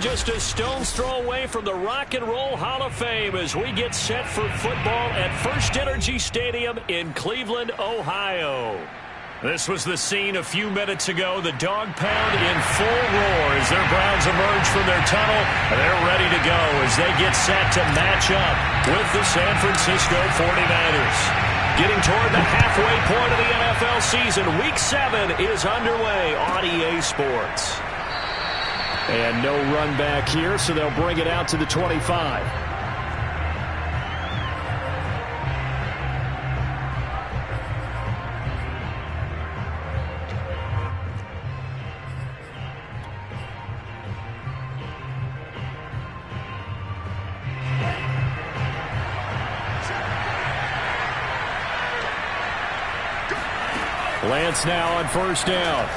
just a stone's throw away from the Rock and Roll Hall of Fame as we get set for football at First Energy Stadium in Cleveland, Ohio. This was the scene a few minutes ago. The dog pound in full roar as their Browns emerge from their tunnel. They're ready to go as they get set to match up with the San Francisco 49ers. Getting toward the halfway point of the NFL season, Week 7 is underway on EA Sports. And no run back here, so they'll bring it out to the 25. Lance now on first down.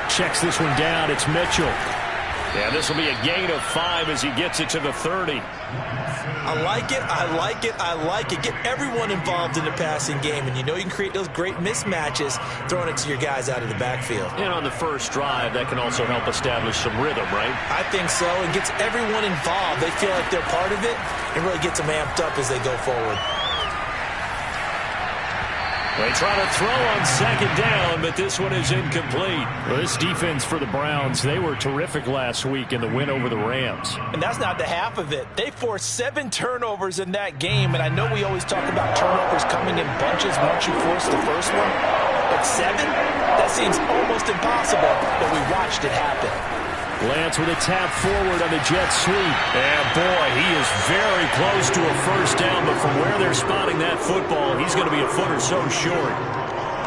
Checks this one down. It's Mitchell. Yeah, this will be a gain of 5 as he gets it to the 30. I like it. I like it. I like it. Get everyone involved in the passing game, and you know you can create those great mismatches throwing it to your guys out of the backfield. And on the first drive, that can also help establish some rhythm, right? I think so. It gets everyone involved. They feel like they're part of it and really gets them amped up as they go forward. They try to throw on second down, but this one is incomplete. Well, this defense for the Browns, they were terrific last week in the win over the Rams. And that's not the half of it. They forced 7 turnovers in that game, and I know we always talk about turnovers coming in bunches once you force the first one. But 7? That seems almost impossible, but we watched it happen. Lance with a tap forward on the jet sweep. And boy, he is very close to a first down, but from where they're spotting that football, he's going to be a foot or so short.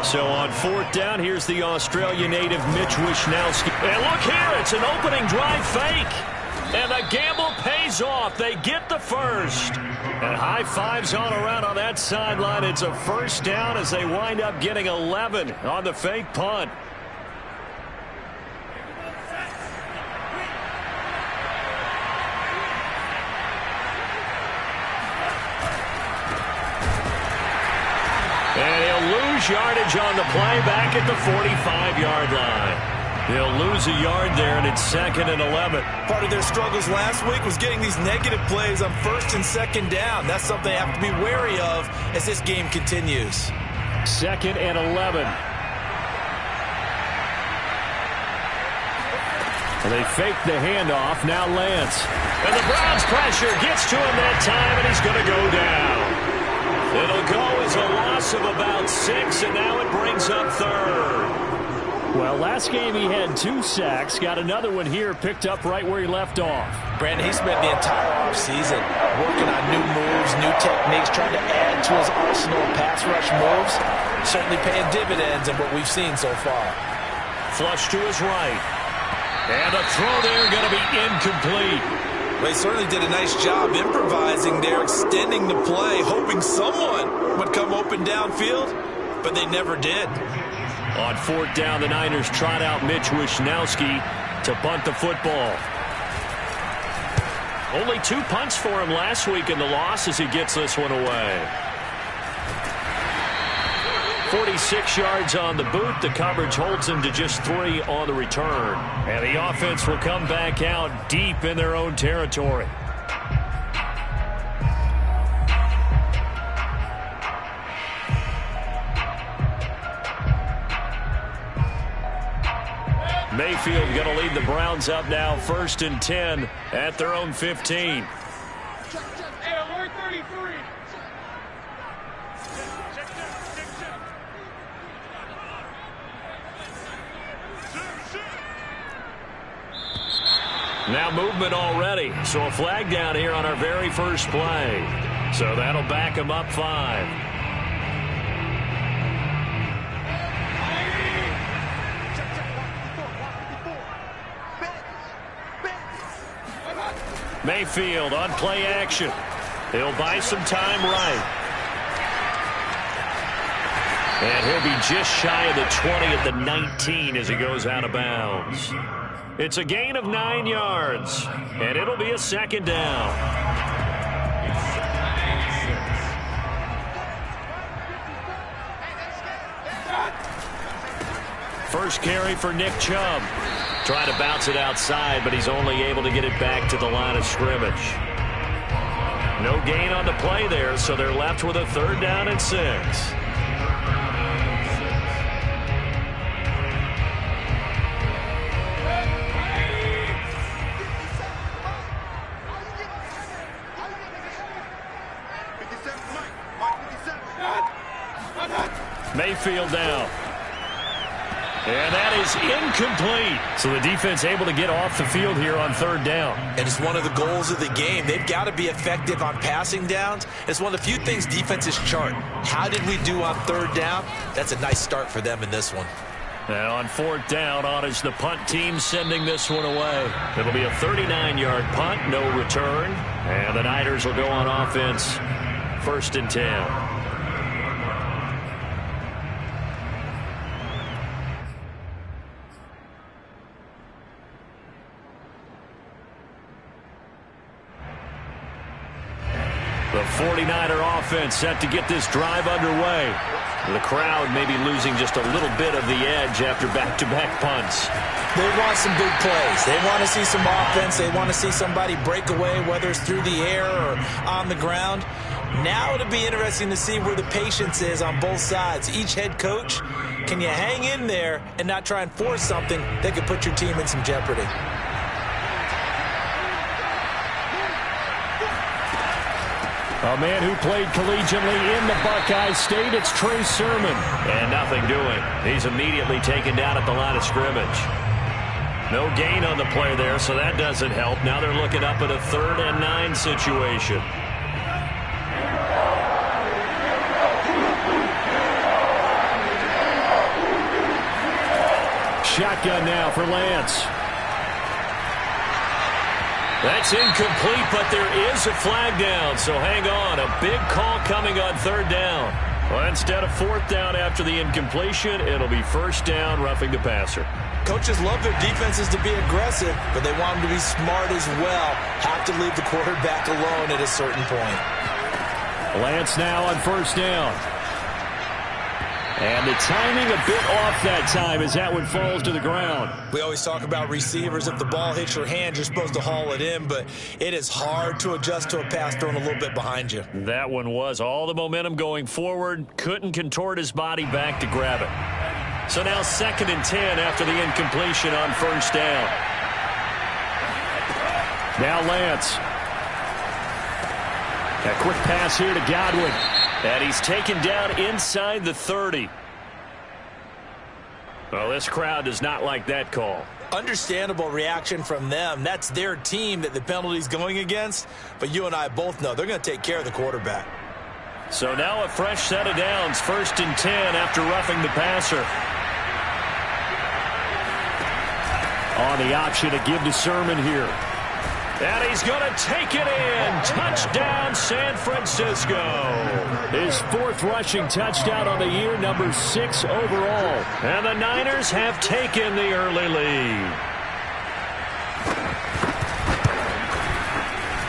So on fourth down, here's the Australian native Mitch Wishnowski. And look here, it's an opening drive fake. And the gamble pays off. They get the first. And high fives all around on that sideline. It's a first down as they wind up getting 11 on the fake punt. And he'll lose yardage on the play back at the 45-yard line. They'll lose a yard there, and it's 2nd and 11. Part of their struggles last week was getting these negative plays on first and second down. That's something they have to be wary of as this game continues. 2nd and 11. And they fake the handoff. Now Lance. And the Browns pressure gets to him that time, and he's going to go down. It'll go as a loss of about 6, and now it brings up 3rd. Well, last game he had 2 sacks. Got another one here, picked up right where he left off. Brandon, he spent the entire offseason working on new moves, new techniques, trying to add to his arsenal of pass rush moves. Certainly paying dividends in what we've seen so far. Flush to his right. And a throw there going to be incomplete. They certainly did a nice job improvising there, extending the play, hoping someone would come open downfield, but they never did. On fourth down, the Niners trot out Mitch Wishnowski to punt the football. Only 2 punts for him last week in the loss as he gets this one away. 46 yards on the boot. The coverage holds him to just 3 on the return. And the offense will come back out deep in their own territory. Mayfield going to lead the Browns up now 1st and 10 at their own 15. Now movement already, so a flag down here on our very first play. So that'll back him up 5. Mayfield on play action. He'll buy some time right. And he'll be just shy of the 20 at the 19 as he goes out of bounds. It's a gain of 9 yards, and it'll be a 2nd down. First carry for Nick Chubb. Trying to bounce it outside, but he's only able to get it back to the line of scrimmage. No gain on the play there, so they're left with a 3rd down and 6. Mayfield down. And that is incomplete. So the defense able to get off the field here on 3rd down. And it's one of the goals of the game. They've got to be effective on passing downs. It's one of the few things defenses chart. How did we do on 3rd down? That's a nice start for them in this one. And on 4th down, on is the punt team sending this one away. It'll be a 39-yard punt, no return. And the Niners will go on offense, 1st and 10. The 49er offense set to get this drive underway. The crowd maybe losing just a little bit of the edge after back-to-back punts. They want some big plays. They want to see some offense. They want to see somebody break away, whether it's through the air or on the ground. Now it'll be interesting to see where the patience is on both sides. Each head coach, can you hang in there and not try and force something that could put your team in some jeopardy? A man who played collegiately in the Buckeye State, it's Trey Sermon. And nothing doing. He's immediately taken down at the line of scrimmage. No gain on the play there, so that doesn't help. Now they're looking up at a 3rd and 9 situation. Shotgun now for Lance. That's incomplete, but there is a flag down, so hang on. A big call coming on 3rd down. Well, instead of 4th down after the incompletion, it'll be 1st down, roughing the passer. Coaches love their defenses to be aggressive, but they want them to be smart as well. Have to leave the quarterback alone at a certain point. Lance now on 1st down. And the timing a bit off that time as that one falls to the ground. We always talk about receivers. If the ball hits your hand, you're supposed to haul it in, but it is hard to adjust to a pass thrown a little bit behind you. That one was all the momentum going forward. Couldn't contort his body back to grab it. So now 2nd and 10 after the incompletion on 1st down. Now Lance. A quick pass here to Godwin. And he's taken down inside the 30. Well, this crowd does not like that call. Understandable reaction from them. That's their team that the penalty's going against. But you and I both know they're going to take care of the quarterback. So now a fresh set of downs. 1st and 10 after roughing the passer. On the option to give to Sermon here. And he's going to take it in. Touchdown, San Francisco. His 4th rushing touchdown on the year, number 6 overall. And the Niners have taken the early lead.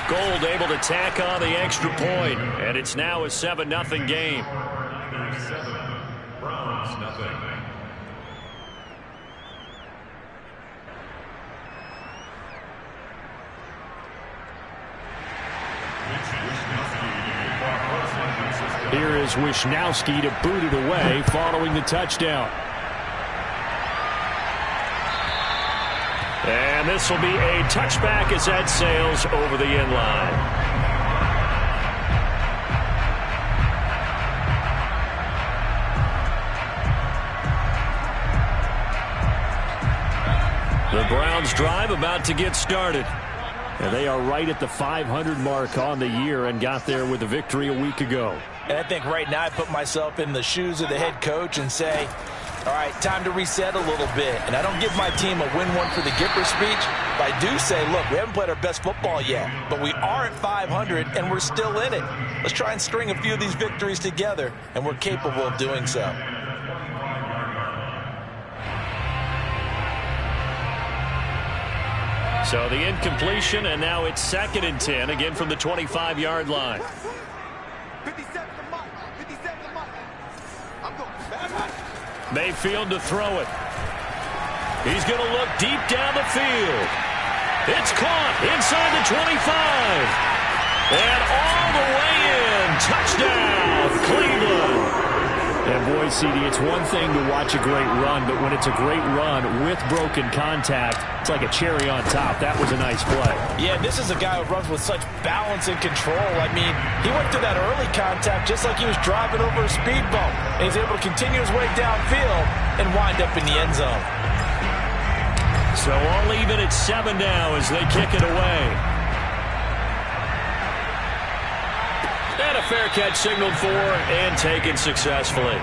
Gold able to tack on the extra point, and it's now a 7-0 game. Niners 7, Browns nothing. Here is Wisnowski to boot it away following the touchdown. And this will be a touchback as that sails over the end line. The Browns drive about to get started. And they are right at the 500 mark on the year and got there with a victory a week ago. And I think right now I put myself in the shoes of the head coach and say, all right, time to reset a little bit. And I don't give my team a win one for the Gipper speech, but I do say, look, we haven't played our best football yet, but we are at 500 and we're still in it. Let's try and string a few of these victories together, and we're capable of doing so. So the incompletion, and now it's 2nd and 10, again from the 25-yard line. Mayfield to throw it. He's going to look deep down the field. It's caught inside the 25. And all the way in. Touchdown, Cleveland. And boy, CD, it's one thing to watch a great run, but when it's a great run with broken contact, it's like a cherry on top. That was a nice play. Yeah, this is a guy who runs with such balance and control. I mean, he went through that early contact just like he was driving over a speed bump. And he's able to continue his way downfield and wind up in the end zone. So all even at 7 now as they kick it away. And a fair catch signaled for and taken successfully.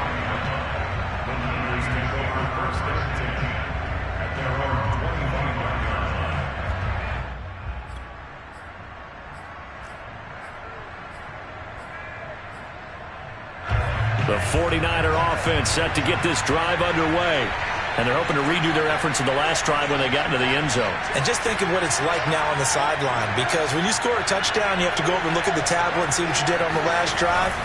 The 49er offense set to get this drive underway. And they're hoping to redo their efforts in the last drive when they got into the end zone. And just think of what it's like now on the sideline, because when you score a touchdown, you have to go over and look at the tablet and see what you did on the last drive.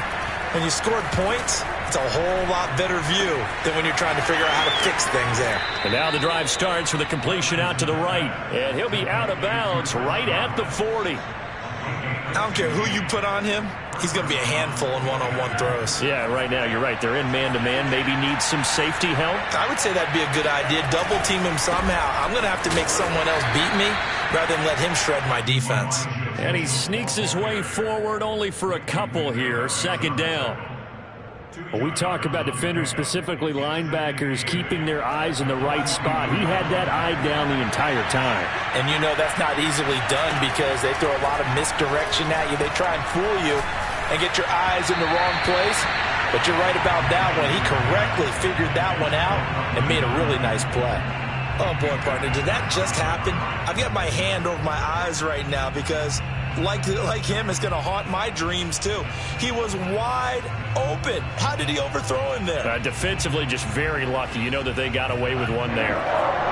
When you scored points, it's a whole lot better view than when you're trying to figure out how to fix things there. And now the drive starts with a completion out to the right. And he'll be out of bounds right at the 40. I don't care who you put on him. He's going to be a handful in one-on-one throws. Yeah, right now, you're right. They're in man-to-man. Maybe need some safety help. I would say that'd be a good idea. Double team him somehow. I'm going to have to make someone else beat me rather than let him shred my defense. And he sneaks his way forward only for a couple here. Second down. When we talk about defenders, specifically linebackers, keeping their eyes in the right spot, he had that eye down the entire time. And you know that's not easily done because they throw a lot of misdirection at you. They try and fool you and get your eyes in the wrong place. But you're right about that one. He correctly figured that one out and made a really nice play. Oh, boy, partner, did that just happen? I've got my hand over my eyes right now because, like him, it's going to haunt my dreams, too. He was wide open. How did he overthrow him there? Defensively, just very lucky. You know that they got away with one there.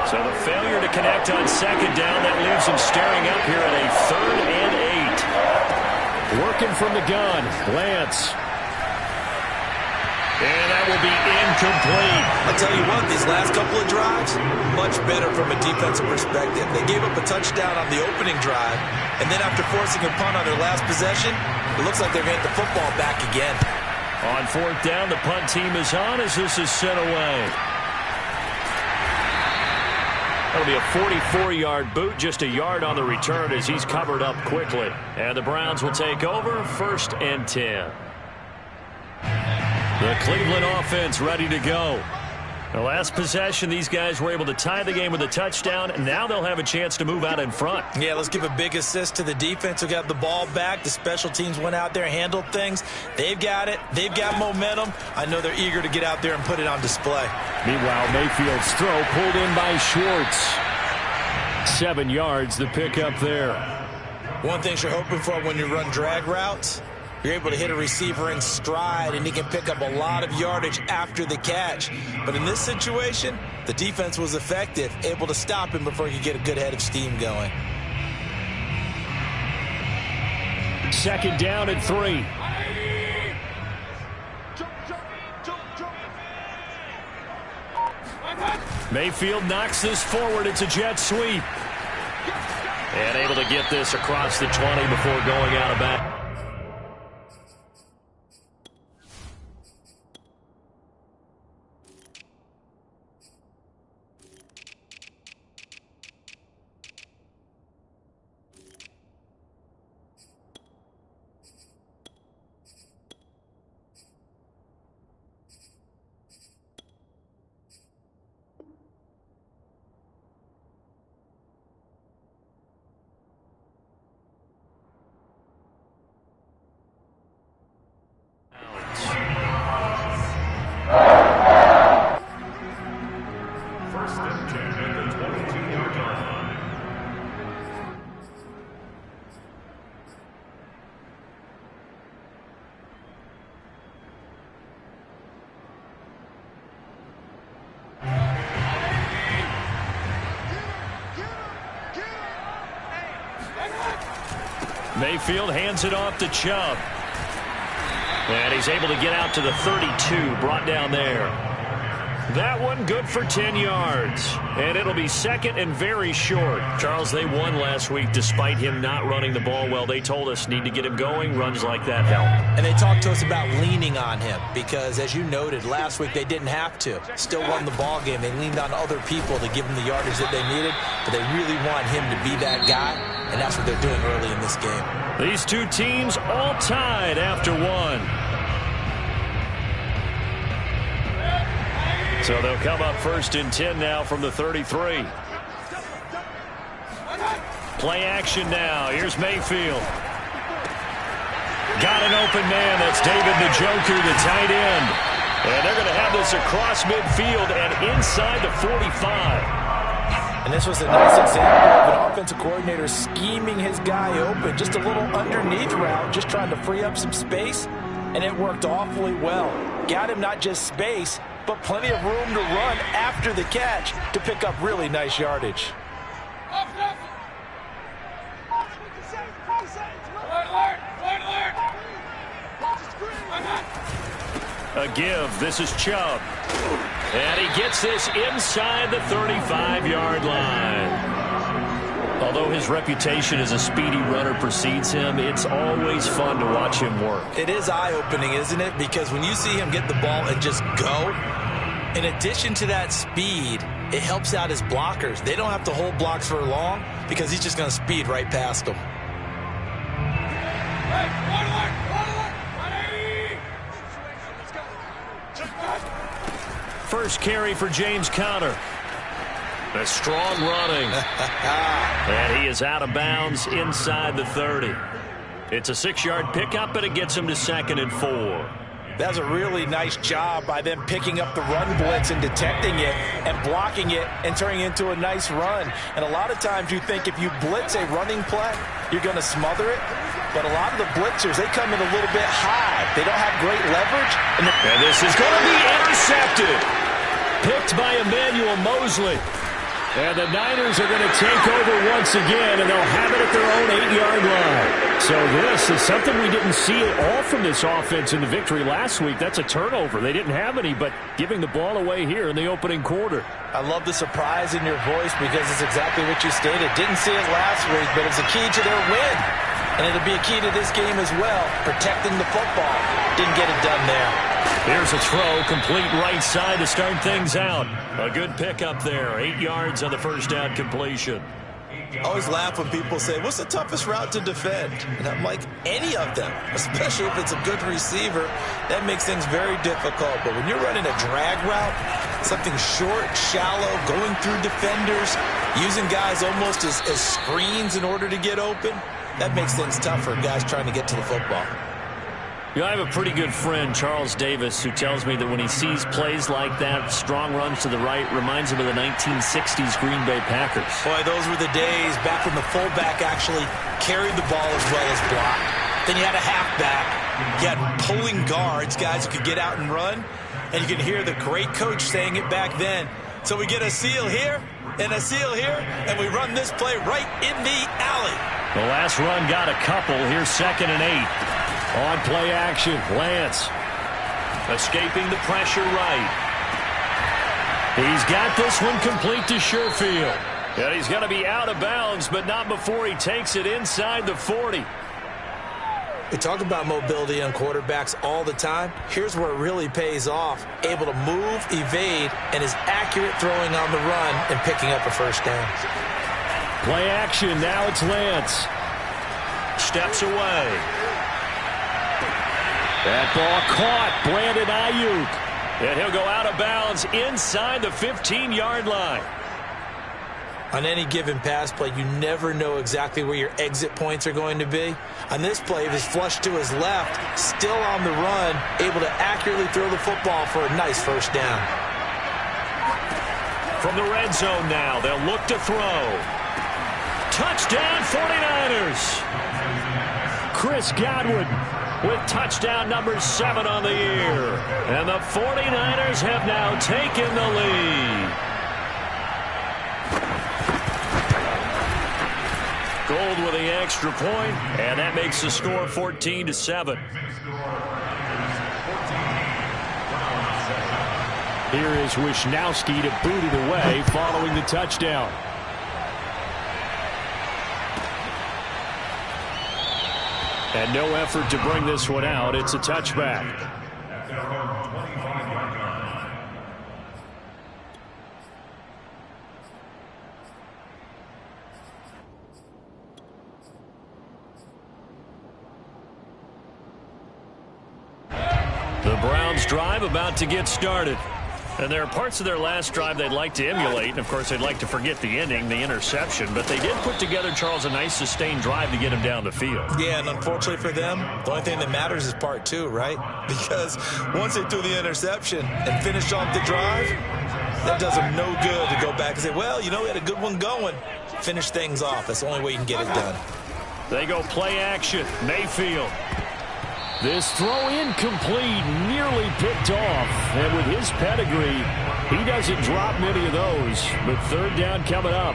So the failure to connect on second down, that leaves him staring up here at a 3rd and 8. Working from the gun, Lance. And that will be incomplete. I'll tell you what, these last couple of drives, much better from a defensive perspective. They gave up a touchdown on the opening drive, and then after forcing a punt on their last possession, it looks like they're going to get the football back again. On 4th down, the punt team is on as this is sent away. That'll be a 44-yard boot, just a yard on the return as he's covered up quickly. And the Browns will take over, 1st and 10. The Cleveland offense ready to go. The last possession, these guys were able to tie the game with a touchdown, and now they'll have a chance to move out in front. Yeah, let's give a big assist to the defense who got the ball back. The special teams went out there, handled things. They've got it. They've got momentum. I know they're eager to get out there and put it on display. Meanwhile, Mayfield's throw pulled in by Schwartz. 7 yards, the pickup there. One thing you're hoping for when you run drag routes, you're able to hit a receiver in stride, and he can pick up a lot of yardage after the catch. But in this situation, the defense was effective, able to stop him before he could get a good head of steam going. 2nd down and 3. Mayfield knocks this forward. It's a jet sweep. And able to get this across the 20 before going out of bounds. Mayfield hands it off to Chubb. And he's able to get out to the 32, brought down there. That one good for 10 yards. And it'll be second and very short. Charles, they won last week despite him not running the ball well. They told us need to get him going. Runs like that help. And they talked to us about leaning on him because, as you noted, last week they didn't have to. Still won the ball game. They leaned on other people to give them the yardage that they needed, but they really want him to be that guy, and that's what they're doing early in this game. These two teams all tied after one. So they'll come up first and 10 now from the 33. Play action now. Here's Mayfield. Got an open man. That's David Njoku, the tight end. And they're going to have this across midfield and inside the 45. And this was a nice example of an offensive coordinator scheming his guy open. Just a little underneath route, just trying to free up some space. And it worked awfully well. Got him not just space, but plenty of room to run after the catch to pick up really nice yardage. A give. This is Chubb. And he gets this inside the 35-yard line. Although his reputation as a speedy runner precedes him, it's always fun to watch him work. It is eye-opening, isn't it? Because when you see him get the ball and just go, in addition to that speed, it helps out his blockers. They don't have to hold blocks for long because he's just going to speed right past them. First carry for James Conner. A strong running. And he is out of bounds inside the 30. It's a 6-yard pickup, but it gets him to 2nd and 4. That's a really nice job by them picking up the run blitz and detecting it and blocking it and turning it into a nice run. And a lot of times you think if you blitz a running play, you're going to smother it. But a lot of the blitzers, they come in a little bit high. They don't have great leverage. And this is going to be intercepted. Picked by Emmanuel Mosley. And the Niners are going to take over once again, and they'll have it at their own 8-yard line. So this is something we didn't see at all from this offense in the victory last week. That's a turnover. They didn't have any, but giving the ball away here in the opening quarter. I love the surprise in your voice because it's exactly what you stated. Didn't see it last week, but it's a key to their win. And it'll be a key to this game as well, protecting the football. Didn't get it done there. Here's a throw, complete right side to start things out. A good pickup there, 8 yards on the first down completion. I always laugh when people say, what's the toughest route to defend? And I'm like, any of them, especially if it's a good receiver. That makes things very difficult. But when you're running a drag route, something short, shallow, going through defenders, using guys almost as screens in order to get open, that makes things tough for guys trying to get to the football. You know, I have a pretty good friend, Charles Davis, who tells me that when he sees plays like that, strong runs to the right, reminds him of the 1960s Green Bay Packers. Boy, those were the days back when the fullback actually carried the ball as well as blocked. Then you had a halfback. You had pulling guards, guys who could get out and run. And you can hear the great coach saying it back then. So we get a seal here and a seal here, and we run this play right in the alley. The last run got a couple. Here's 2nd and 8. On play action, Lance escaping the pressure right. He's got this one complete to Sherfield. And he's going to be out of bounds, but not before he takes it inside the 40. We talk about mobility on quarterbacks all the time. Here's where it really pays off. Able to move, evade, and is accurate throwing on the run and picking up a first down. Play action, now it's Lance. Steps away. That ball caught, Brandon Ayuk. And he'll go out of bounds inside the 15-yard line. On any given pass play, you never know exactly where your exit points are going to be. On this play, he was flushed to his left, still on the run, able to accurately throw the football for a nice first down. From the red zone now, they'll look to throw. Touchdown 49ers. Chris Godwin with touchdown number 7 on the year. And the 49ers have now taken the lead. Gold with the extra point, and that makes the score 14-7. Here is Wisnowski to boot it away following the touchdown. And no effort to bring this one out. It's a touchback. The Browns drive about to get started. And there are parts of their last drive they'd like to emulate. And, of course, they'd like to forget the ending, the interception. But they did put together, Charles, a nice sustained drive to get him down the field. Yeah, and unfortunately for them, the only thing that matters is part two, right? Because once they threw the interception and finished off the drive, that does them no good to go back and say, well, you know, we had a good one going. Finish things off. That's the only way you can get it done. They go play action. Mayfield. This throw incomplete, nearly picked off. And with his pedigree, he doesn't drop many of those. But third down coming up.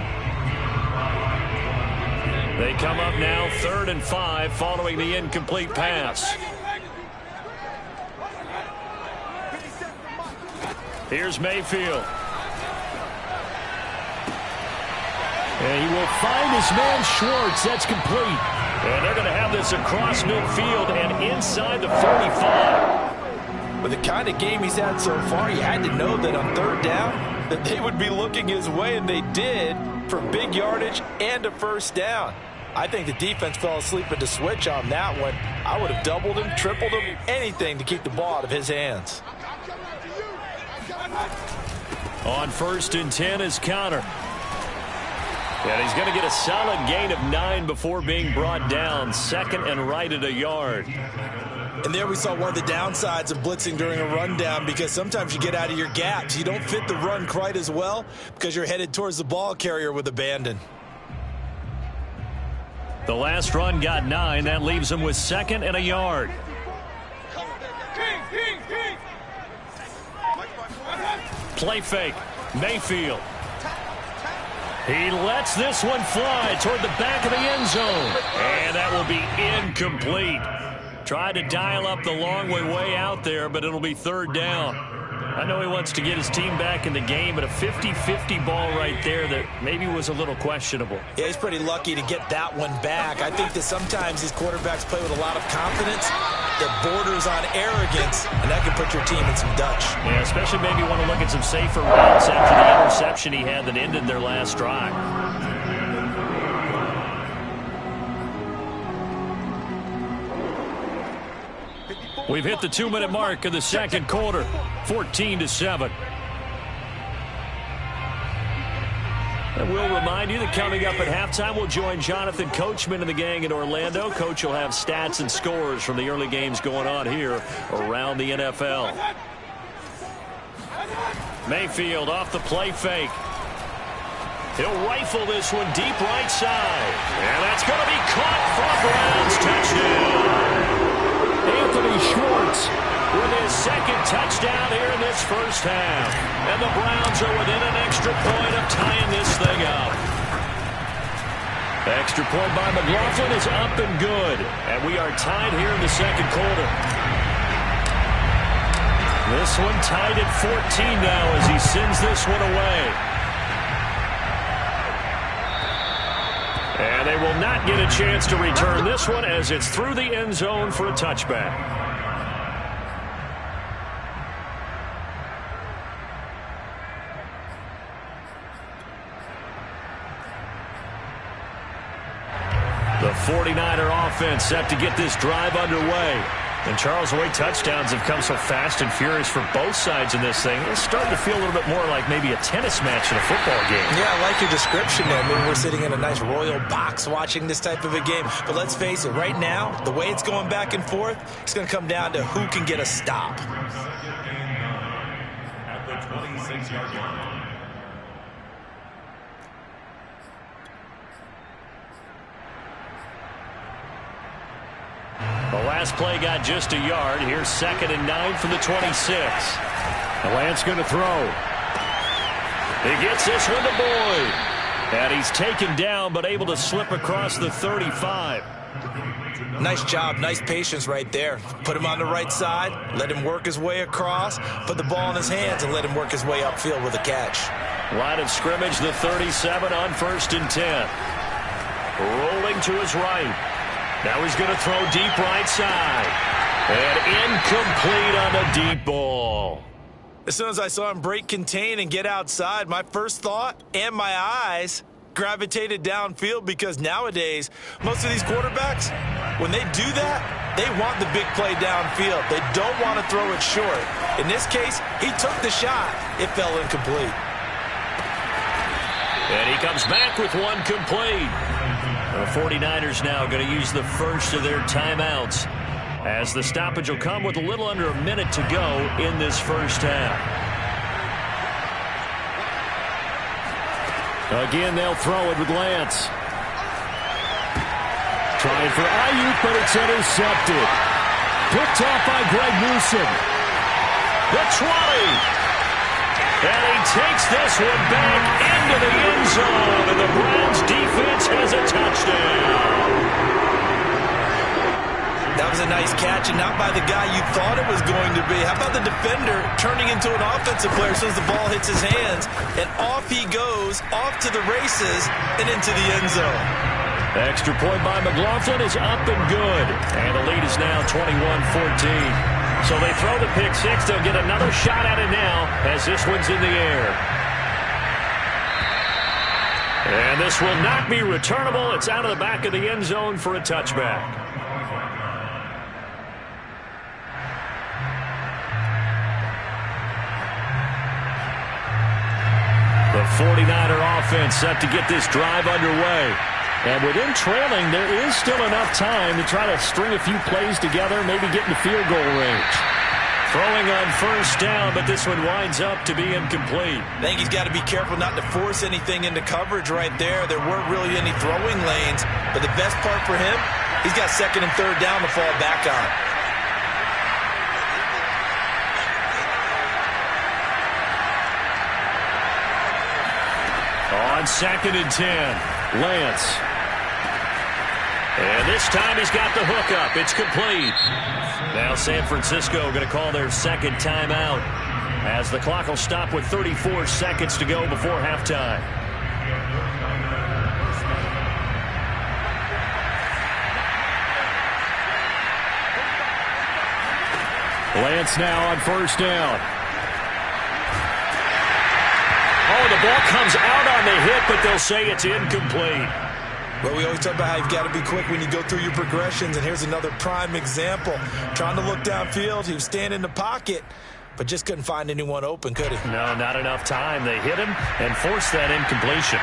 They come up now 3rd and 5 following the incomplete pass. Here's Mayfield. And he will find his man Schwartz. That's complete. And they're going to have this across midfield and inside the 45. With the kind of game he's had so far, you had to know that on 3rd down that they would be looking his way, and they did, for big yardage and a 1st down. I think the defense fell asleep at the switch on that one. I would have doubled him, tripled him, anything to keep the ball out of his hands. On 1st and 10 is Connor. And he's going to get a solid gain of 9 before being brought down. 2nd and right at a yard. And there we saw one of the downsides of blitzing during a rundown, because sometimes you get out of your gaps. You don't fit the run quite as well because you're headed towards the ball carrier with abandon. The last run got 9. That leaves him with 2nd and a yard. Play fake. Mayfield. He lets this one fly toward the back of the end zone. And that will be incomplete. Tried to dial up the long way out there, but it'll be 3rd down. I know he wants to get his team back in the game, but a 50-50 ball right there that maybe was a little questionable. Yeah, he's pretty lucky to get that one back. I think that sometimes these quarterbacks play with a lot of confidence that borders on arrogance, and that can put your team in some Dutch. Yeah, especially maybe want to look at some safer routes after the interception he had that ended their last drive. We've hit the 2-minute mark of the 2nd quarter, 14-7. And we'll remind you that coming up at halftime, we'll join Jonathan Coachman and the gang in Orlando. Coach will have stats and scores from the early games going on here around the NFL. Mayfield off the play fake. He'll rifle this one deep right side. And that's going to be caught for a Browns touchdown. Anthony Schwartz with his 2nd touchdown here in this 1st half. And the Browns are within an extra point of tying this thing up. Extra point by McLaughlin is up and good. And we are tied here in the 2nd quarter. This one tied at 14 now as he sends this one away. And they will not get a chance to return this one as it's through the end zone for a touchback. The 49er offense set to get this drive underway. And Charles, the way touchdowns have come so fast and furious for both sides in this thing, it's starting to feel a little bit more like maybe a tennis match in a football game. Yeah, I like your description there. Maybe we're sitting in a nice royal box watching this type of a game. But let's face it, right now, the way it's going back and forth, it's going to come down to who can get a stop. At the 26-yard line. The last play got just a yard. Here's 2nd and 9 from the 26. The Lance going to throw. He gets this one to Boyd. And he's taken down, but able to slip across the 35. Nice job, nice patience right there. Put him on the right side, let him work his way across, put the ball in his hands, and let him work his way upfield with a catch. Line of scrimmage, the 37 on 1st and 10. Rolling to his right. Now he's going to throw deep right side. And incomplete on the deep ball. As soon as I saw him break contain and get outside, my first thought and my eyes gravitated downfield, because nowadays, most of these quarterbacks, when they do that, they want the big play downfield. They don't want to throw it short. In this case, he took the shot. It fell incomplete. And he comes back with one complete. The 49ers now going to use the first of their timeouts, as the stoppage will come with a little under a minute to go in this first half. Again, they'll throw it with Lance. Trying for Ayuk, but it's intercepted. Picked off by Greg Newsom. The 20. And he takes this one back into the end zone, and the Browns defense has a touchdown. That was a nice catch, and not by the guy you thought it was going to be. How about the defender turning into an offensive player as soon as the ball hits his hands, and off he goes, off to the races, and into the end zone. Extra point by McLaughlin is up and good, and the lead is now 21-14. So they throw the pick six. They'll get another shot at it now as this one's in the air. And this will not be returnable. It's out of the back of the end zone for a touchback. The 49er offense set to get this drive underway. And within trailing, there is still enough time to try to string a few plays together, maybe get into field goal range. Throwing on first down, but this one winds up to be incomplete. I think he's got to be careful not to force anything into coverage right there. There weren't really any throwing lanes, but the best part for him, he's got 2nd and 3rd down to fall back on. On 2nd and 10, Lance. And this time he's got the hook up. It's complete. Now San Francisco going to call their second timeout, as the clock will stop with 34 seconds to go before halftime. Lance now on first down. Oh, the ball comes out on the hit, but they'll say it's incomplete. Well, we always talk about how you've got to be quick when you go through your progressions, and here's another prime example. Trying to look downfield, he was standing in the pocket, but just couldn't find anyone open, could he? No, not enough time. They hit him and forced that incompletion.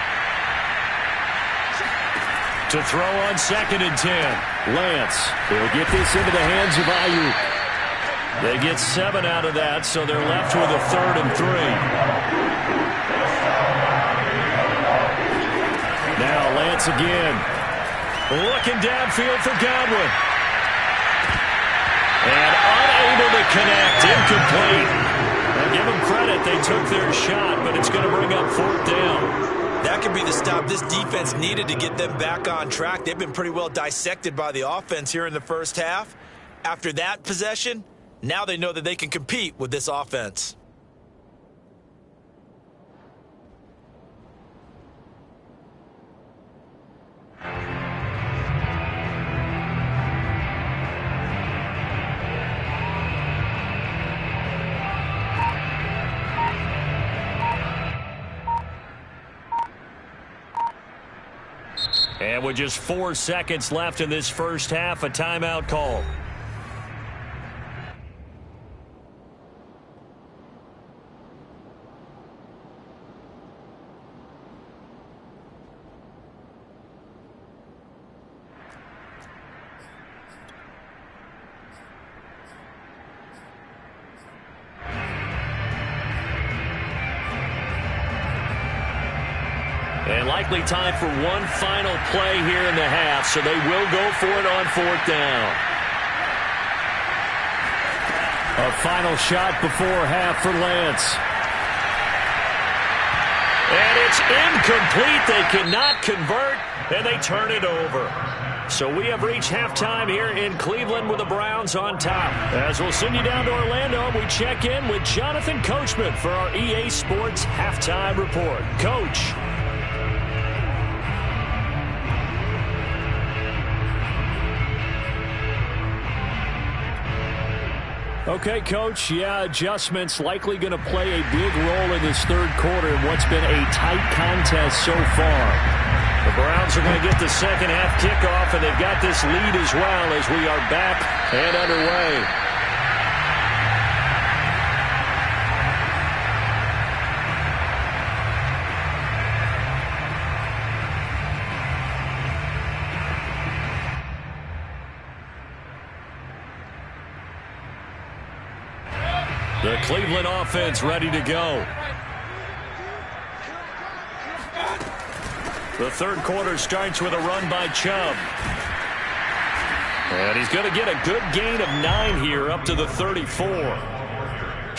To throw on 2nd and 10, Lance will get this into the hands of Ayuk. They get 7 out of that, so they're left with a 3rd and 3. Now Lance again. Looking downfield for Godwin. And unable to connect. Incomplete. Now give them credit. They took their shot, but it's going to bring up 4th down. That could be the stop this defense needed to get them back on track. They've been pretty well dissected by the offense here in the first half. After that possession, now they know that they can compete with this offense. And with just 4 seconds left in this first half, a timeout call. And likely time for one final play here in the half, so they will go for it on 4th down. A final shot before half for Lance. And it's incomplete. They cannot convert, and they turn it over. So we have reached halftime here in Cleveland with the Browns on top. As we'll send you down to Orlando, we check in with Jonathan Coachman for our EA Sports Halftime Report. Coach. Okay, Coach, adjustments likely going to play a big role in this third quarter in what's been a tight contest so far. The Browns are going to get the second half kickoff, and they've got this lead as well as we are back and underway. The Cleveland offense ready to go. The third quarter starts with a run by Chubb. And he's going to get a good gain of 9 here up to the 34. He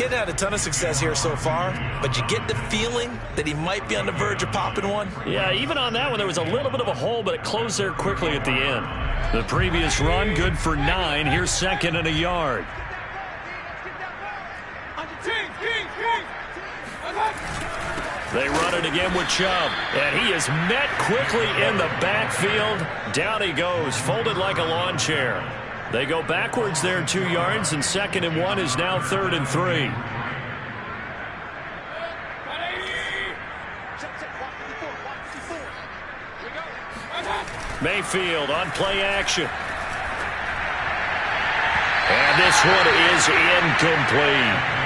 hadn't had a ton of success here so far, but you get the feeling that he might be on the verge of popping one. Yeah, even on that one, there was a little bit of a hole, but it closed there quickly at the end. The previous run, good for 9. Here's second and a yard. They run it again with Chubb, and he is met quickly in the backfield. Down he goes, folded like a lawn chair. They go backwards there 2 yards, and second and 1 is now third and 3. Mayfield on play action. And this one is incomplete.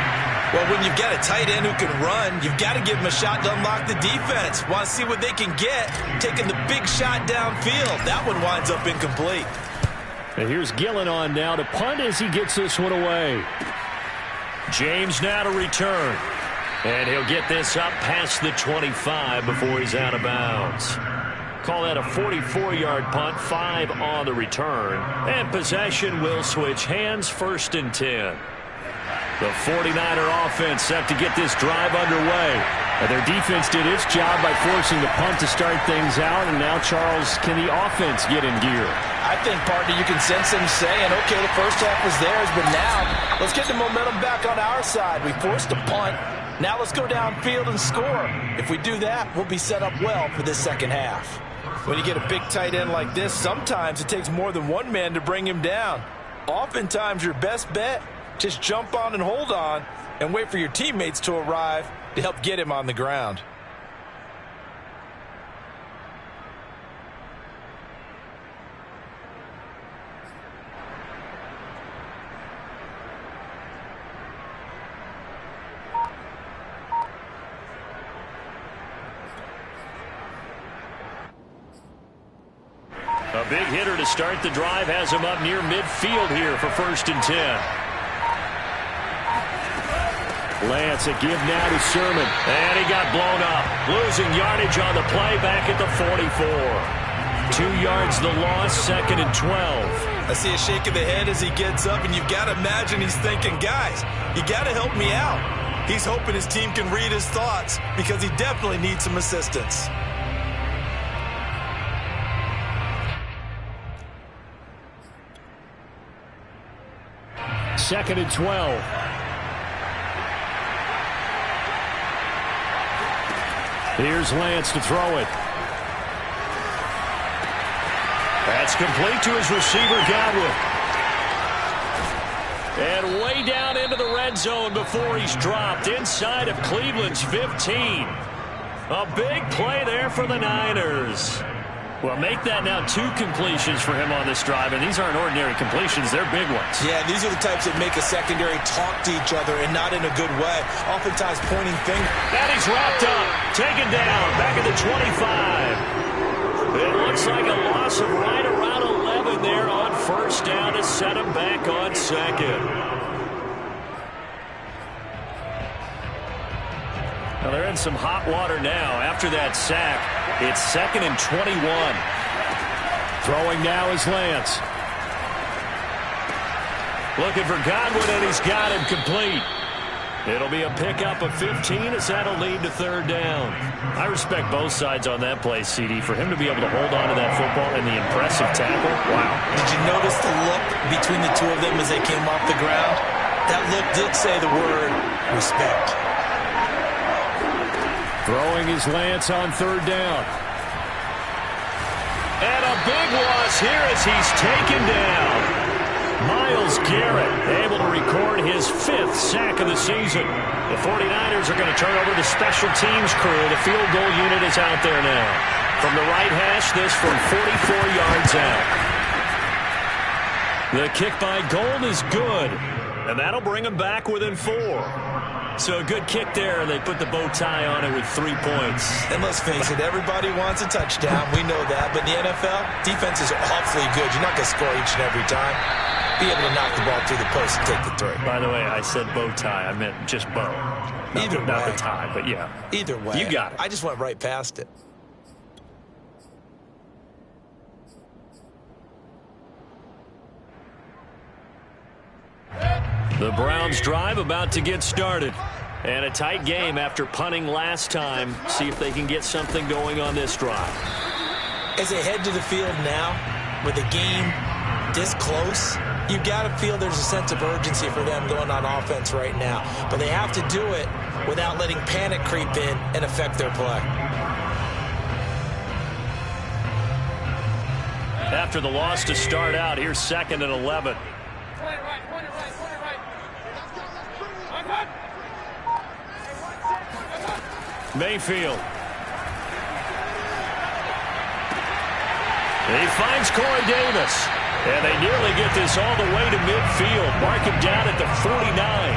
Well, when you've got a tight end who can run, you've got to give him a shot to unlock the defense. Want to see what they can get, taking the big shot downfield. That one winds up incomplete. And here's Gillen on now to punt as he gets this one away. James now to return. And he'll get this up past the 25 before he's out of bounds. Call that a 44-yard punt, 5 on the return. And possession will switch hands, first and 10. The 49er offense set to get this drive underway. And their defense did its job by forcing the punt to start things out. And now, Charles, can the offense get in gear? I think, partner, you can sense them saying, okay, the first half was theirs, but now let's get the momentum back on our side. We forced a punt. Now let's go downfield and score. If we do that, we'll be set up well for this second half. When you get a big tight end like this, sometimes it takes more than one man to bring him down. Oftentimes, your best bet, just jump on and hold on and wait for your teammates to arrive to help get him on the ground. A big hitter to start the drive has him up near midfield here for first and 10. Lance, a give now to Sermon. And he got blown up. Losing yardage on the play back at the 44. 2 yards the loss, second and 12. I see a shake of the head as he gets up, and you've got to imagine he's thinking, guys, you got to help me out. He's hoping his team can read his thoughts because he definitely needs some assistance. Second and 12. Here's Lance to throw it. That's complete to his receiver, Godwin. And way down into the red zone before he's dropped inside of Cleveland's 15. A big play there for the Niners. Well, make that now 2 completions for him on this drive, and these aren't ordinary completions. They're big ones. Yeah, these are the types that make a secondary talk to each other and not in a good way. Oftentimes pointing finger. And he's wrapped up, taken down, back at the 25. It looks like a loss of right around 11 there on first down to set him back on second. Well, they're in some hot water now after that sack. It's second and 21. Throwing now is Lance. Looking for Godwin, and he's got him complete. It'll be a pickup of 15 as that'll lead to third down. I respect both sides on that play, CD. For him to be able to hold on to that football and the impressive tackle, wow. Did you notice the look between the two of them as they came off the ground? That look did say the word respect. Throwing his Lance on third down. And a big loss here as he's taken down. Myles Garrett able to record his 5th sack of the season. The 49ers are going to turn over the special teams crew. The field goal unit is out there now. From the right hash, this from 44 yards out. The kick by Gold is good, and that'll bring them back within 4. So a good kick there, and they put the bow tie on it with 3 points. And let's face it, everybody wants a touchdown. We know that. But in the NFL, defenses are awfully good. You're not going to score each and every time. Be able to knock the ball through the post and take the 3. By the way, I said bow tie. I meant just bow. Not the tie, but yeah. Either way. You got it. I just went right past it. The Browns drive about to get started. And a tight game after punting last time. See if they can get something going on this drive. As they head to the field now, with the game this close, you got to feel there's a sense of urgency for them going on offense right now. But they have to do it without letting panic creep in and affect their play. After the loss to start out, here's 2nd and 11. Mayfield. He finds Corey Davis. And they nearly get this all the way to midfield. Mark him down at the 49.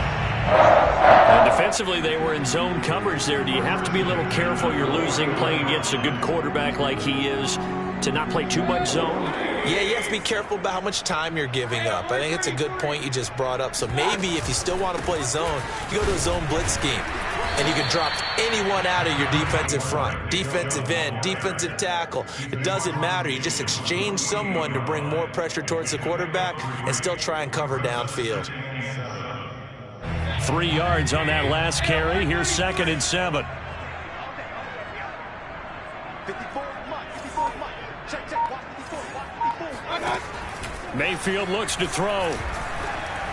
And defensively, they were in zone coverage there. Do you have to be a little careful? You're losing, playing against a good quarterback like he is, to not play too much zone? Yeah, you have to be careful about how much time you're giving up. I think it's a good point you just brought up. So maybe if you still want to play zone, you go to a zone blitz scheme. And you can drop anyone out of your defensive front, defensive end, defensive tackle. It doesn't matter. You just exchange someone to bring more pressure towards the quarterback and still try and cover downfield. 3 yards on that last carry. Here's 2nd and 7. Mayfield looks to throw.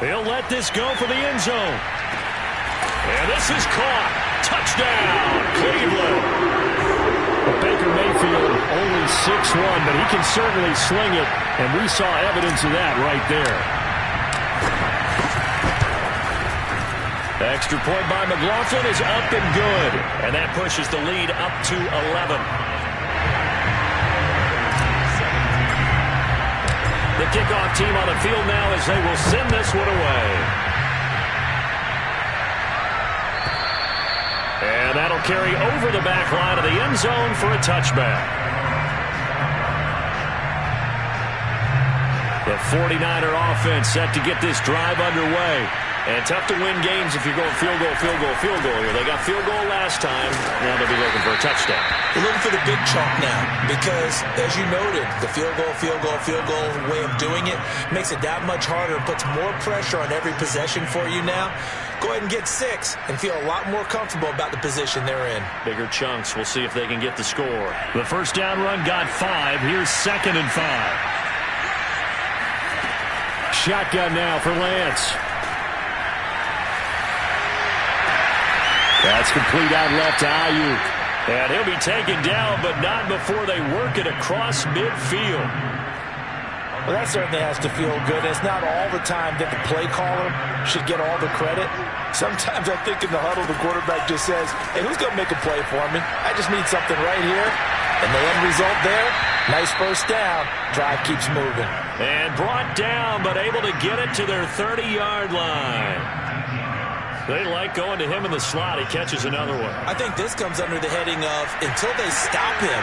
He'll let this go for the end zone. And this is caught. Touchdown, Cleveland. Baker Mayfield only 6'1", but he can certainly sling it, and we saw evidence of that right there. The extra point by McLaughlin is up and good, and that pushes the lead up to 11. The kickoff team on the field now as they will send this one away. And that'll carry over the back line of the end zone for a touchback. The 49er offense set to get this drive underway. And tough to win games if you're going field goal, field goal, field goal here. They got field goal last time. Now they'll be looking for a touchdown. They're looking for the big chunk now because, as you noted, the field goal way of doing it makes it that much harder and puts more pressure on every possession for you now. Go ahead and get 6 and feel a lot more comfortable about the position they're in. Bigger chunks. We'll see if they can get the score. The first down run got 5. Here's 2nd and 5. Shotgun now for Lance. That's complete out left to Ayuk. And he'll be taken down, but not before they work it across midfield. Well, that certainly has to feel good. It's not all the time that the play caller should get all the credit. Sometimes I think in the huddle, the quarterback just says, hey, who's going to make a play for me? I just need something right here. And the end result there, nice first down. Drive keeps moving. And brought down, but able to get it to their 30-yard line. They like going to him in the slot. He catches another one. I think this comes under the heading of until they stop him,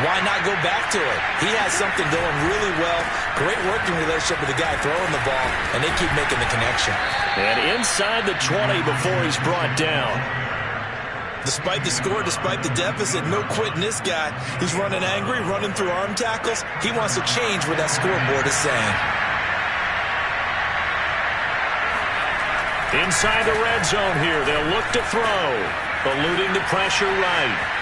why not go back to it? He has something going really well. Great working relationship with the guy throwing the ball, and they keep making the connection. And inside the 20 before he's brought down. Despite the score, despite the deficit, no quitting this guy. He's running angry, running through arm tackles. He wants to change what that scoreboard is saying. Inside the red zone here, they'll look to throw. Eluding the pressure right.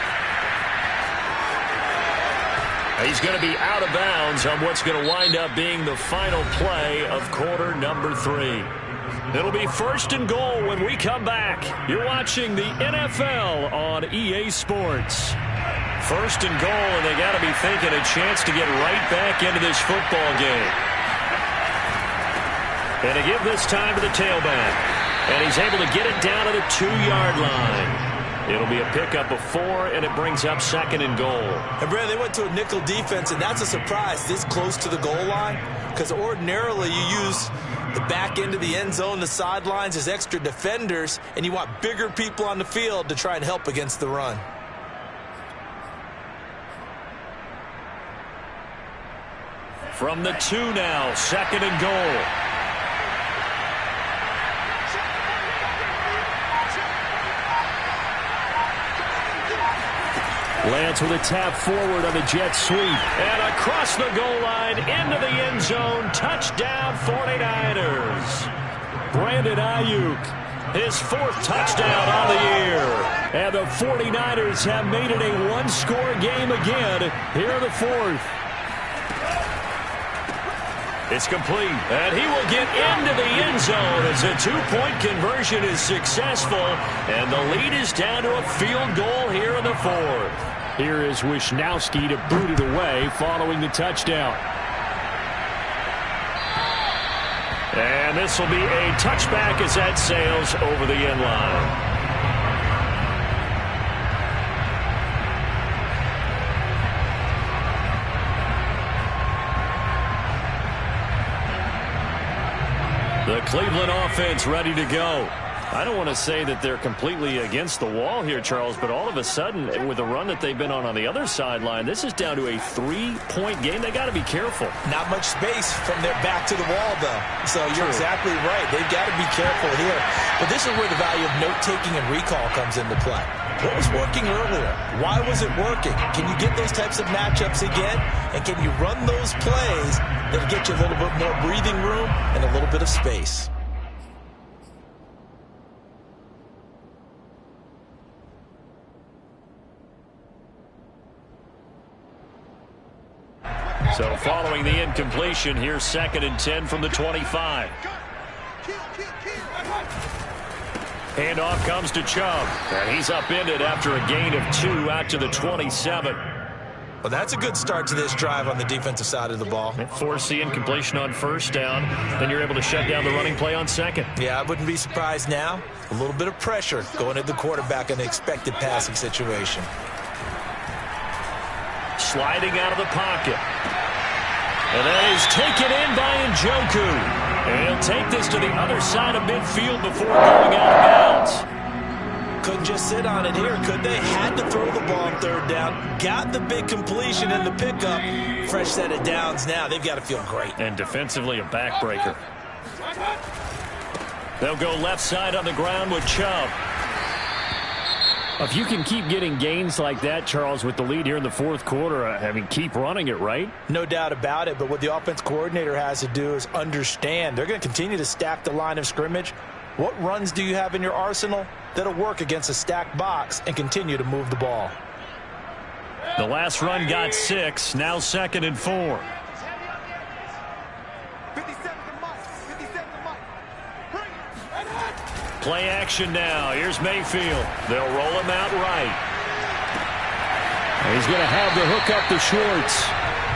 He's going to be out of bounds on what's going to wind up being the final play of quarter number 3. It'll be 1st and goal when we come back. You're watching the NFL on EA Sports. 1st and goal, and they got to be thinking a chance to get right back into this football game. And to give this time to the tailback. And he's able to get it down to the 2-yard line. It'll be a pickup of 4, and it brings up 2nd and goal. And, Brad, they went to a nickel defense, and that's a surprise this close to the goal line, because ordinarily you use the back end of the end zone, the sidelines as extra defenders, and you want bigger people on the field to try and help against the run. From the 2 now, 2nd and goal. Lance with a tap forward on the jet sweep. And across the goal line, into the end zone. Touchdown, 49ers. Brandon Ayuk, his 4th touchdown on the year. And the 49ers have made it a one-score game again here in the 4th. It's complete, and he will get into the end zone as a 2-point conversion is successful, and the lead is down to a field goal here in the 4th. Here is Wisnowski to boot it away following the touchdown. And this will be a touchback as that sails over the end line. The Cleveland offense ready to go. I don't want to say that they're completely against the wall here, Charles, but all of a sudden, with the run that they've been on the other sideline, this is down to a 3-point game. They got to be careful. Not much space from their back to the wall, though. So you're exactly right. They've got to be careful here. But this is where the value of note-taking and recall comes into play. What was working earlier? Why was it working? Can you get those types of matchups again? And can you run those plays that'll get you a little bit more breathing room and a little bit of space? So following the incompletion, here's 2nd and 10 from the 25. Handoff comes to Chubb, and he's upended after a gain of 2 out to the 27. Well, that's a good start to this drive on the defensive side of the ball. Force the incompletion on 1st down, then you're able to shut down the running play on 2nd. Yeah, I wouldn't be surprised now. A little bit of pressure going at the quarterback in an expected passing situation. Sliding out of the pocket. And that is taken in by Njoku. And he'll take this to the other side of midfield before going out of bounds. Couldn't just sit on it here, could they? Had to throw the ball on 3rd down. Got the big completion in the pickup. Fresh set of downs now. They've got to feel great. And defensively, a backbreaker. They'll go left side on the ground with Chubb. If you can keep getting gains like that, Charles, with the lead here in the 4th quarter, I mean, keep running it, right? No doubt about it, but what the offense coordinator has to do is understand they're going to continue to stack the line of scrimmage. What runs do you have in your arsenal that'll work against a stacked box and continue to move the ball? The last run got 6, now 2nd and 4. Play action now. Here's Mayfield. They'll roll him out right. He's going to have the hook up to Schwartz.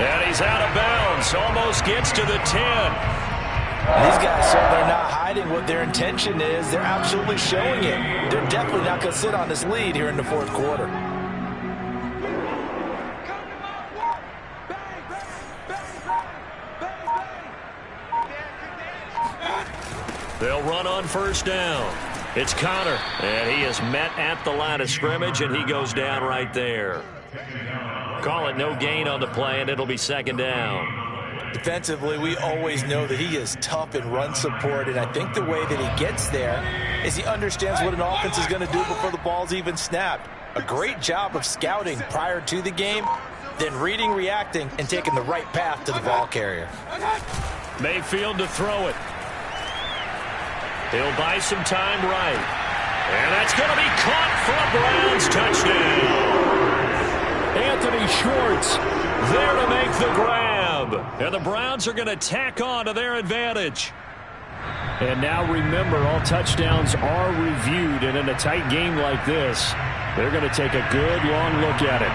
And he's out of bounds. Almost gets to the 10. These guys certainly are not hiding what their intention is. They're absolutely showing it. They're definitely not going to sit on this lead here in the 4th quarter. They'll run on 1st down. It's Connor, and he is met at the line of scrimmage, and he goes down right there. Call it no gain on the play, and it'll be 2nd down. Defensively, we always know that he is tough in run support, and I think the way that he gets there is he understands what an offense is going to do before the ball's even snapped. A great job of scouting prior to the game, then reading, reacting, and taking the right path to the ball carrier. Mayfield to throw it. He'll buy some time right. And that's going to be caught for a Browns touchdown. Anthony Schwartz there to make the grab. And the Browns are going to tack on to their advantage. And now remember, all touchdowns are reviewed. And in a tight game like this, they're going to take a good long look at it.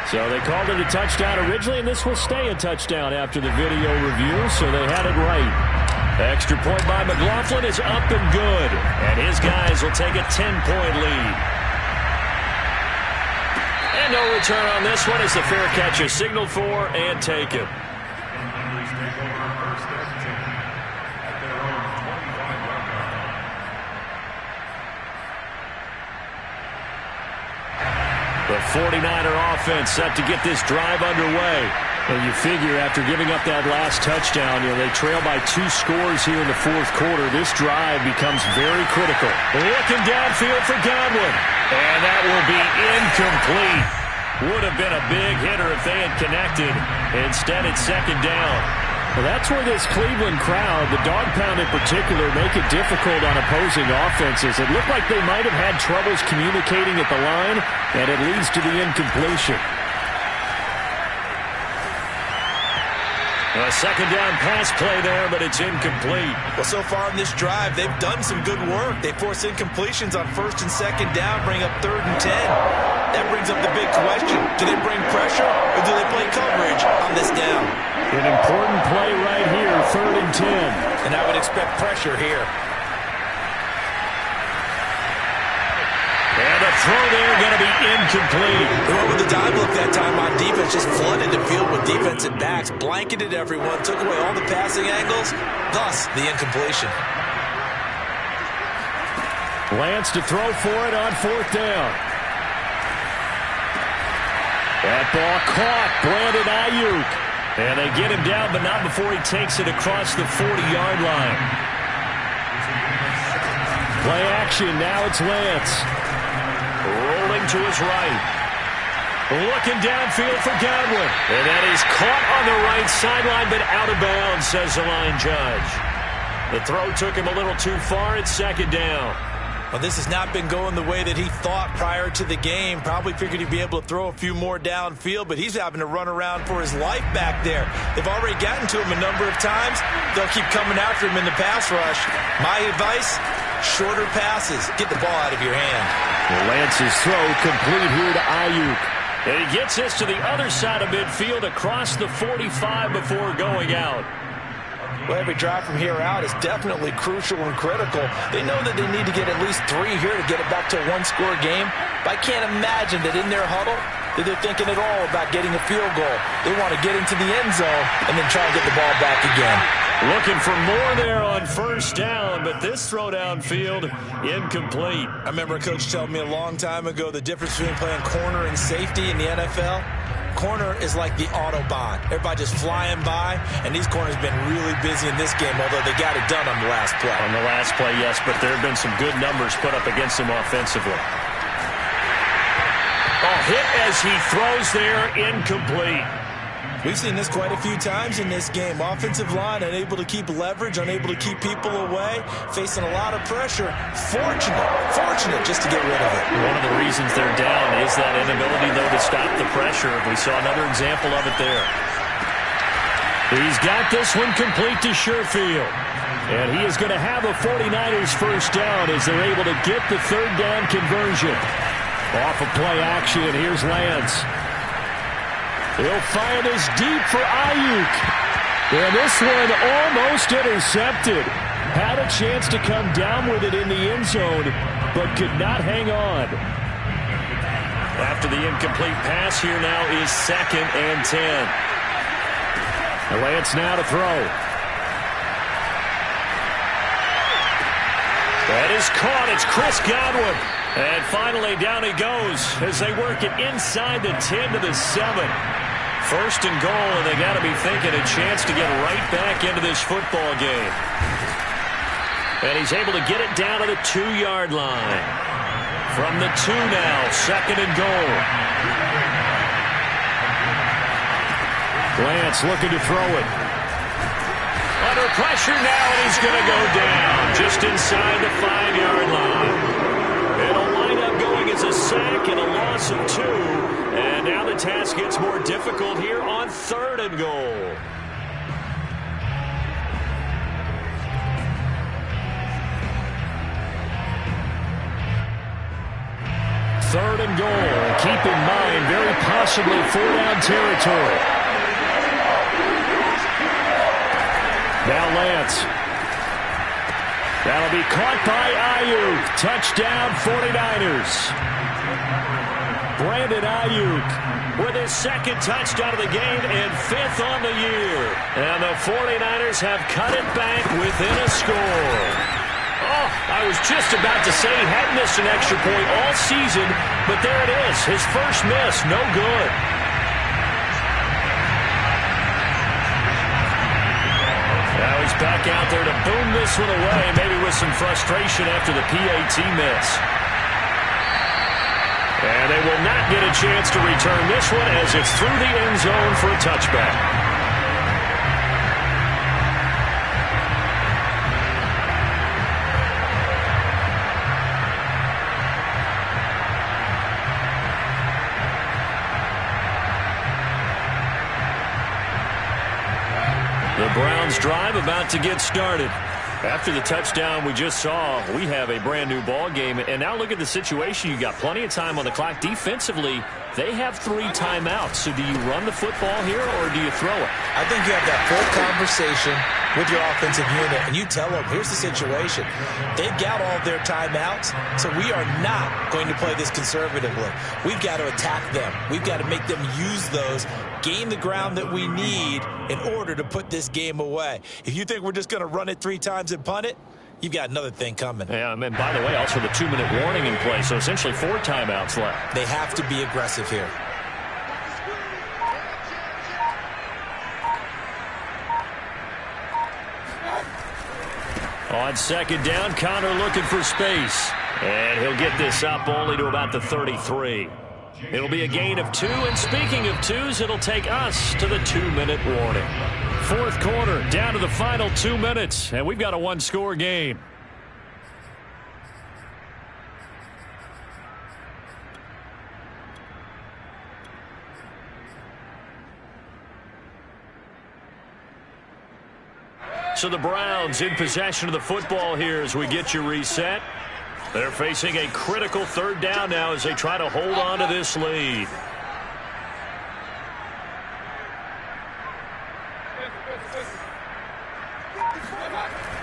So they called it a touchdown originally, and this will stay a touchdown after the video review, so they had it right. Extra point by McLaughlin is up and good, and his guys will take a 10-point lead. And no return on this one as the fair catch is signaled for and taken. The 49er offense set to get this drive underway. And you figure after giving up that last touchdown, they trail by 2 scores here in the fourth quarter. This drive becomes very critical. Looking downfield for Godwin. And that will be incomplete. Would have been a big hitter if they had connected. Instead, it's second down. Well, that's where this Cleveland crowd, the dog pound in particular, make it difficult on opposing offenses. It looked like they might have had troubles communicating at the line, and it leads to the incompletion. A second down pass play there, but it's incomplete. Well, so far in this drive, they've done some good work. They force incompletions on first and second down, bring up 3rd and 10. That brings up the big question. Do they bring pressure, or do they play coverage on this down? An important play right here, 3rd and 10. And I would expect pressure here. And the throw there going to be incomplete. They went with the dive look that time on defense, just flooded the field with defensive backs, blanketed everyone, took away all the passing angles, thus the incompletion. Lance to throw for it on 4th down. That ball caught, Brandon Ayuk. And they get him down, but not before he takes it across the 40-yard line. Play action, now it's Lance. Rolling to his right. Looking downfield for Godwin. And that is caught on the right sideline, but out of bounds, says the line judge. The throw took him a little too far. It's second down. Well, this has not been going the way that he thought prior to the game. Probably figured he'd be able to throw a few more downfield, but he's having to run around for his life back there. They've already gotten to him a number of times. They'll keep coming after him in the pass rush. My advice, shorter passes. Get the ball out of your hand. Well, Lance's throw complete here to Ayuk. And he gets this to the other side of midfield across the 45 before going out. Well, every drive from here out is definitely crucial and critical. They know that they need to get at least 3 here to get it back to a 1-score game. But I can't imagine that in their huddle that they're thinking at all about getting a field goal. They want to get into the end zone and then try and get the ball back again. Looking for more there on 1st down, but this throw downfield incomplete. I remember a coach telling me a long time ago the difference between playing corner and safety in the NFL. Corner is like the Autobahn. Everybody just flying by, and these corners have been really busy in this game, although they got it done on the last play. On the last play, yes, but there have been some good numbers put up against him offensively. A hit as he throws there, incomplete. We've seen this quite a few times in this game. Offensive line unable to keep leverage, unable to keep people away, facing a lot of pressure. Fortunate just to get rid of it. One of the reasons they're down is that inability, though, to stop the pressure. We saw another example of it there. He's got this one complete to Sherfield. And he is going to have a 49ers first down as they're able to get the 3rd down conversion. Off of play action, here's Lance. He'll fire this deep for Ayuk. And this one almost intercepted. Had a chance to come down with it in the end zone, but could not hang on. After the incomplete pass, here now is 2nd and 10. Lance now to throw. That is caught. It's Chris Godwin. And finally down he goes as they work it inside the 10 to the 7. 1st and goal, and they got to be thinking a chance to get right back into this football game. And he's able to get it down to the 2-yard line. From the 2 now, 2nd and goal. Lance looking to throw it. Under pressure now, and he's going to go down just inside the 5-yard line. It'll wind up going as a sack and a loss of 2. And now the task gets more difficult here on 3rd and goal. Third and goal. Keep in mind, very possibly 4-down territory. Now Lance. That'll be caught by Ayuk. Touchdown 49ers. Brandon Ayuk with his 2nd touchdown of the game and 5th on the year. And the 49ers have cut it back within a score. Oh, I was just about to say he hadn't missed an extra point all season, but there it is. His first miss, no good. Now he's back out there to boom this one away, maybe with some frustration after the PAT miss. And they will not get a chance to return this one as it's through the end zone for a touchback. The Browns drive about to get started. After the touchdown we just saw, we have a brand new ball game. And now look at the situation. You got plenty of time on the clock. Defensively, they have 3 timeouts. So do you run the football here or do you throw it? I think you have that full conversation with your offensive unit, and you tell them, here's the situation. They've got all their timeouts, so we are not going to play this conservatively. We've got to attack them. We've got to make them use those, gain the ground that we need in order to put this game away. If you think we're just going to run it 3 times and punt it, you've got another thing coming. Yeah, and by the way, also the 2-minute warning in play, so essentially 4 timeouts left. They have to be aggressive here. On 2nd down, Connor looking for space. And he'll get this up only to about the 33. It'll be a gain of 2, and speaking of 2s, it'll take us to the 2-minute warning. 4th quarter, down to the final 2 minutes, and we've got a 1-score game. So the Browns in possession of the football here as we get you reset. They're facing a critical 3rd down now as they try to hold on to this lead.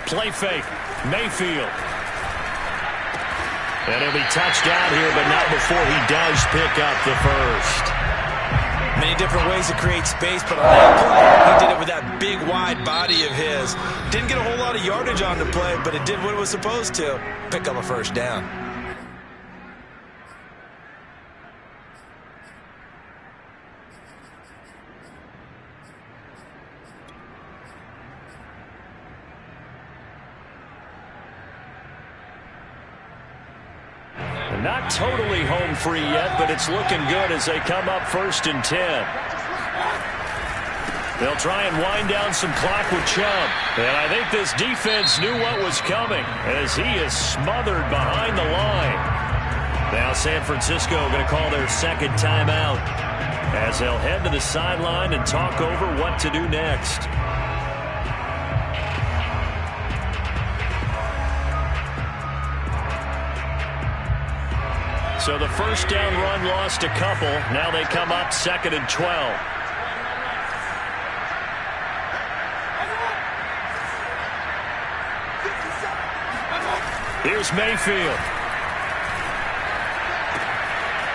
Play fake. Mayfield. And he'll be touched down here, but not before he does pick up the first. Many different ways to create space, but on that play, he did it with that big, wide body of his. Didn't get a whole lot of yardage on the play, but it did what it was supposed to. Pick up a 1st down. Not totally home free yet, but it's looking good as they come up 1st and 10. They'll try and wind down some clock with Chubb. And I think this defense knew what was coming as he is smothered behind the line. Now San Francisco going to call their 2nd timeout as they'll head to the sideline and talk over what to do next. So the 1st down run lost a couple. Now they come up 2nd and 12. Here's Mayfield.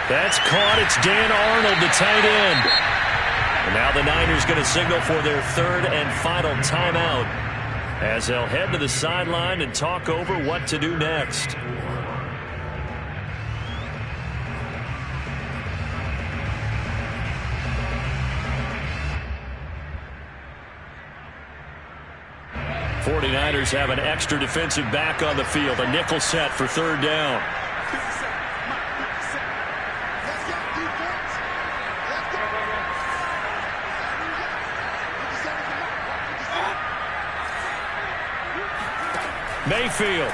That's caught. It's Dan Arnold, the tight end. And now the Niners going to signal for their 3rd and final timeout as they'll head to the sideline and talk over what to do next. '49ers have an extra defensive back on the field. A nickel set for 3rd down. Mayfield.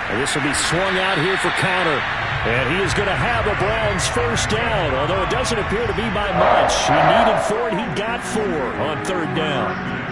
And this will be swung out here for counter. And he is going to have a Browns first down, although it doesn't appear to be by much. He needed 4, and he got 4 on third down.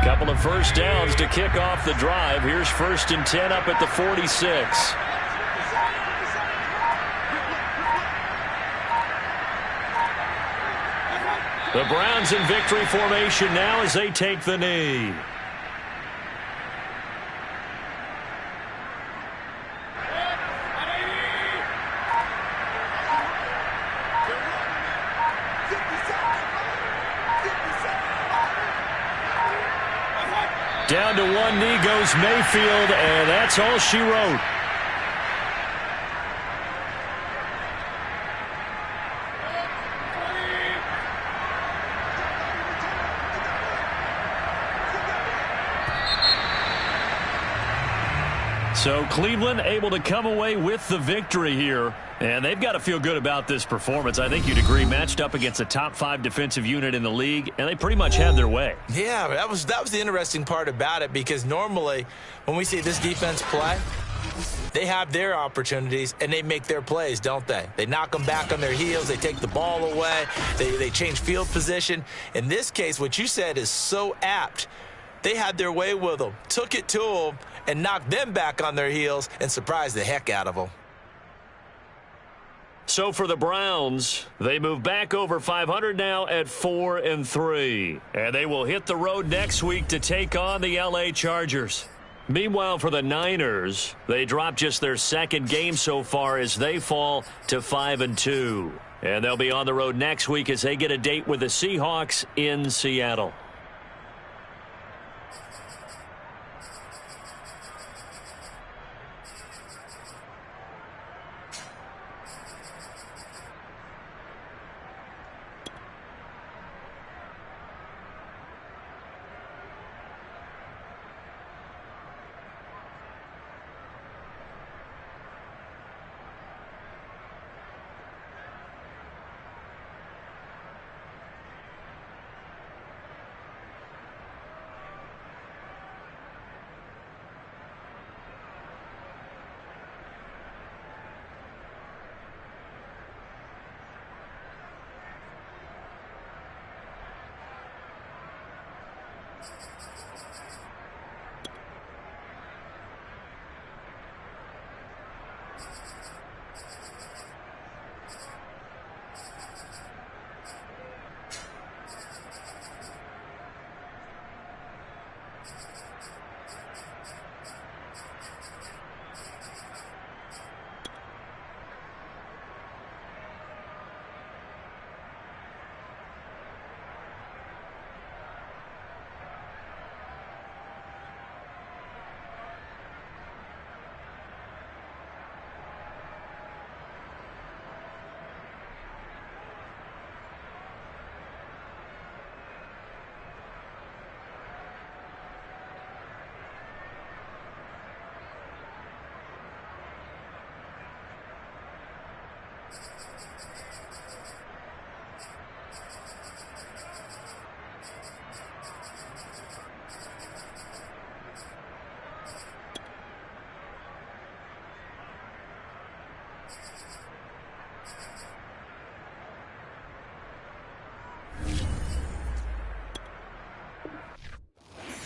Couple of first downs to kick off the drive. Here's 1st and 10 up at the 46. The Browns in victory formation now as they take the knee. Down to one knee goes Mayfield, and that's all she wrote. So Cleveland able to come away with the victory here. And they've got to feel good about this performance. I think you'd agree, matched up against a top 5 defensive unit in the league, and they pretty much had their way. Yeah, that was the interesting part about it, because normally when we see this defense play, they have their opportunities and they make their plays, don't they? They knock them back on their heels. They take the ball away. They change field position. In this case, what you said is so apt. They had their way with them, took it to them, and knocked them back on their heels and surprised the heck out of them. So for the Browns, they move back over 500 now at 4-3. And they will hit the road next week to take on the LA Chargers. Meanwhile, for the Niners, they drop just their 2nd game so far as they fall to 5-2. And they'll be on the road next week as they get a date with the Seahawks in Seattle.